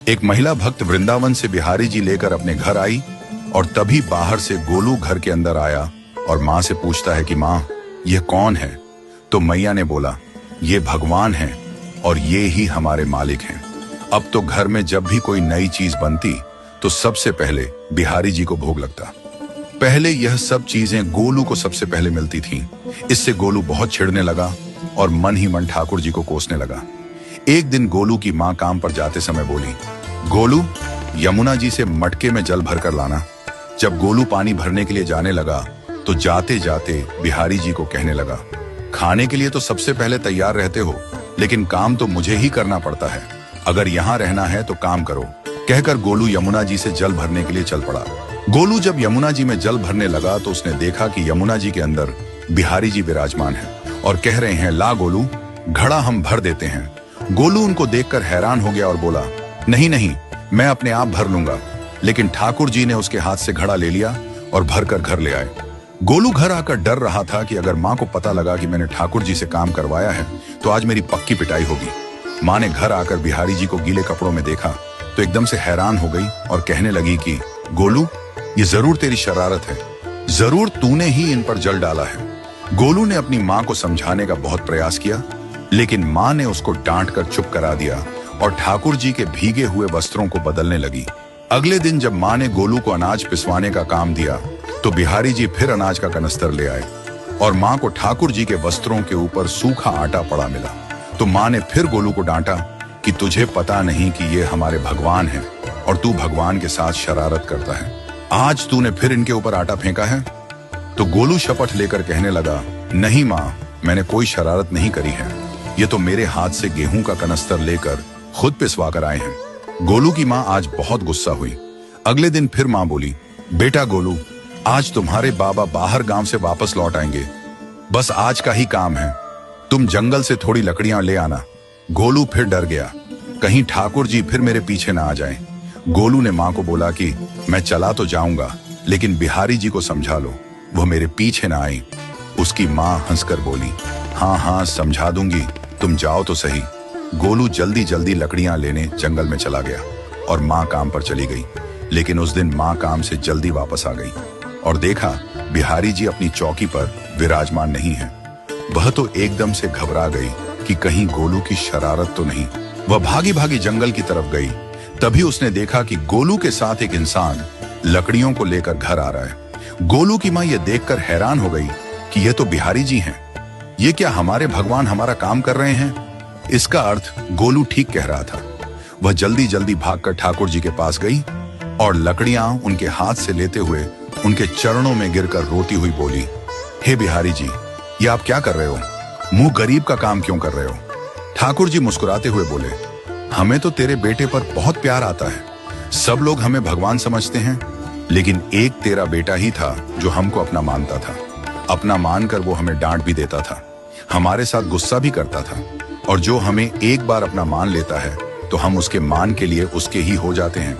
एक महिला भक्त वृंदावन से बिहारी जी लेकर अपने घर आई और तभी बाहर से गोलू घर के अंदर आया और माँ से पूछता है कि माँ, यह कौन है? तो मैया ने बोला, ये भगवान हैं और ये ही हमारे मालिक हैं। अब तो घर में जब भी कोई नई चीज बनती तो सबसे पहले बिहारी जी को भोग लगता। पहले यह सब चीजें गोलू को सबसे पहले मिलती थीं। इससे गोलू बहुत चिढ़ने लगा और मन ही मन ठाकुर जी को कोसने लगा। एक दिन गोलू की माँ काम पर जाते समय बोली, गोलू, यमुना जी से मटके में जल भर कर लाना। जब गोलू पानी भरने के लिए जाने लगा तो जाते जाते बिहारी जी को कहने लगा, खाने के लिए तो सबसे पहले तैयार रहते हो, लेकिन काम तो मुझे ही करना पड़ता है। अगर यहाँ रहना है तो काम करो। कहकर गोलू यमुना जी से जल भरने के लिए चल पड़ा। गोलू जब यमुना जी में जल भरने लगा तो उसने देखा कि यमुना जी के अंदर बिहारी जी विराजमान हैं और कह रहे हैं, ला गोलू, घड़ा हम भर देते हैं। गोलू उनको देखकर हैरान हो गया और बोला, नहीं नहीं, मैं अपने आप भर लूंगा। लेकिन ठाकुर जी ने उसके हाथ से घड़ा ले लिया और भरकर घर ले आए। गोलू घर आकर डर रहा था कि अगर माँ को पता लगा कि मैंने ठाकुर जी से काम करवाया है तो आज मेरी पक्की पिटाई होगी। माँ ने घर आकर बिहारी जी को गीले कपड़ों में देखा तो एकदम से हैरान हो गई और कहने लगी कि गोलू, ये जरूर तेरी शरारत है, जरूर तूने ही इन पर जल डाला है। गोलू ने अपनी माँ को समझाने का बहुत प्रयास किया, लेकिन माँ ने उसको डांट कर चुप करा दिया और ठाकुर जी के भीगे हुए वस्त्रों को बदलने लगी। अगले दिन जब माँ ने गोलू को अनाज पिसवाने का काम दिया तो बिहारी जी फिर अनाज का कनस्तर ले आए और माँ को ठाकुर जी के वस्त्रों के ऊपर सूखा आटा पड़ा मिला। तो माँ ने फिर गोलू को डांटा कि तुझे पता नहीं कि ये हमारे भगवान हैं और तू भगवान के साथ शरारत करता है। आज तूने फिर इनके ऊपर आटा फेंका है। तो गोलू शपथ लेकर कहने लगा, नहीं माँ, मैंने कोई शरारत नहीं करी है। ये तो मेरे हाथ से गेहूं का कनस्तर लेकर खुद पिसवा कर आए हैं। गोलू की माँ आज बहुत गुस्सा हुई। अगले दिन फिर माँ बोली, बेटा गोलू, आज तुम्हारे बाबा बाहर गांव से वापस लौट आएंगे। बस आज का ही काम है, तुम जंगल से थोड़ी लकड़ियां ले आना। गोलू फिर डर गया, कहीं ठाकुर जी फिर मेरे पीछे ना आ जाएं। गोलू ने माँ को बोला कि मैं चला तो जाऊंगा, लेकिन बिहारी जी को समझा लो, वो मेरे पीछे ना आई। उसकी माँ हंसकर बोली, हाँ हाँ समझा दूंगी, तुम जाओ तो सही। गोलू जल्दी जल्दी लकड़ियां लेने जंगल में चला गया और माँ काम पर चली गई। लेकिन उस दिन माँ काम से जल्दी वापस आ गई और देखा बिहारी जी अपनी चौकी पर विराजमान नहीं है। वह तो एकदम से घबरा गई कि कहीं गोलू की शरारत तो नहीं। वह भागी भागी जंगल की तरफ गई। तभी उसने देखा कि गोलू के साथ एक इंसान लकड़ियों को लेकर घर आ रहा है। गोलू की माँ यह देखकर हैरान हो गई कि यह तो बिहारी जी हैं। ये क्या हमारे भगवान हमारा काम कर रहे हैं? इसका अर्थ गोलू ठीक कह रहा था। वह जल्दी जल्दी भागकर ठाकुर जी के पास गई और लकड़ियां उनके हाथ से लेते हुए उनके चरणों में गिरकर रोती हुई बोली, हे बिहारी जी, ये आप क्या कर रहे हो? मुंह गरीब का काम क्यों कर रहे हो? ठाकुर जी मुस्कुराते हुए बोले, हमें तो तेरे बेटे पर बहुत प्यार आता है। सब लोग हमें भगवान समझते हैं, लेकिन एक तेरा बेटा ही था जो हमको अपना मानता था। अपना मानकर वो हमें डांट भी देता था, हमारे साथ गुस्सा भी करता था, और जो हमें एक बार अपना मान लेता है तो हम उसके मान के लिए उसके ही हो जाते हैं।